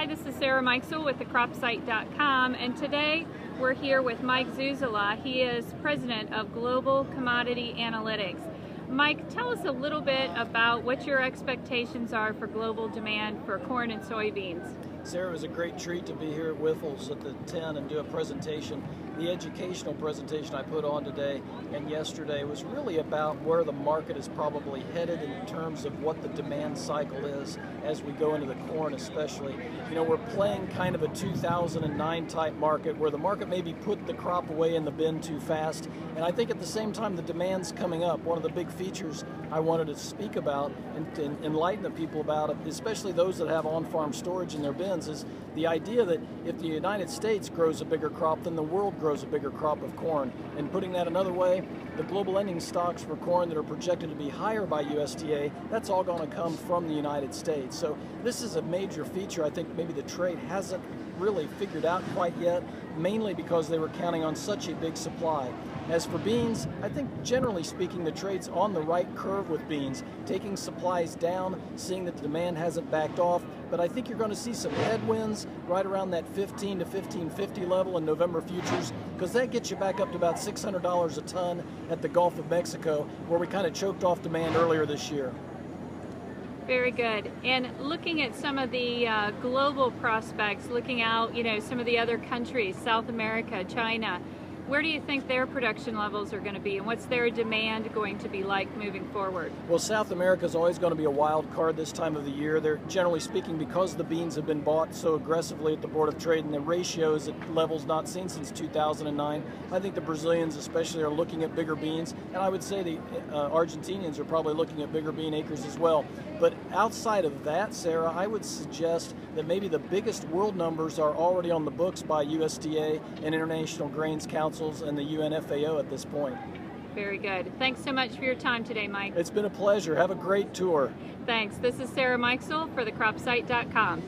Hi, this is Sarah Mikesell with thecropsite.com, and today we're here with Mike Zuzolo. He is president of Global Commodity Analytics. Mike, tell us a little bit about what your expectations are for global demand for corn and soybeans. Sarah, it was a great treat to be here at Wiffles at the 10 and do a presentation. The educational presentation I put on today and yesterday was really about where the market is probably headed in terms of what the demand cycle is as we go into the corn especially. You know, we're playing kind of a 2009 type market where the market maybe put the crop away in the bin too fast, and I think at the same time the demand's coming up. One of the big features I wanted to speak about and to enlighten the people about, especially those that have on-farm storage in their bins, is the idea that if the United States grows a bigger crop, then the world grows a bigger crop of corn. And putting that another way, the global ending stocks for corn that are projected to be higher by USDA, that's all going to come from the United States. So this is a major feature I think maybe the trade hasn't really figured out quite yet, mainly because they were counting on such a big supply. As for beans, I think generally speaking the trade's on the right curve with beans, taking supplies down, seeing that the demand hasn't backed off, but I think you're going to see some headwinds right around that 15 to 15.50 level in November futures, because that gets you back up to about $600 a ton at the Gulf of Mexico, where we kind of choked off demand earlier this year. Very good. And looking at some of the global prospects, looking out, some of the other countries, South America, China, where do you think their production levels are going to be, and what's their demand going to be like moving forward? Well, South America is always going to be a wild card this time of the year. They're generally speaking, because the beans have been bought so aggressively at the Board of Trade and the ratios at levels not seen since 2009. I think the Brazilians especially are looking at bigger beans, and I would say the Argentinians are probably looking at bigger bean acres as well. But outside of that, Sarah, I would suggest that maybe the biggest world numbers are already on the books by USDA and International Grains Councils and the UNFAO at this point. Very good. Thanks so much for your time today, Mike. It's been a pleasure. Have a great tour. Thanks. This is Sarah Mikesell for thecropsite.com.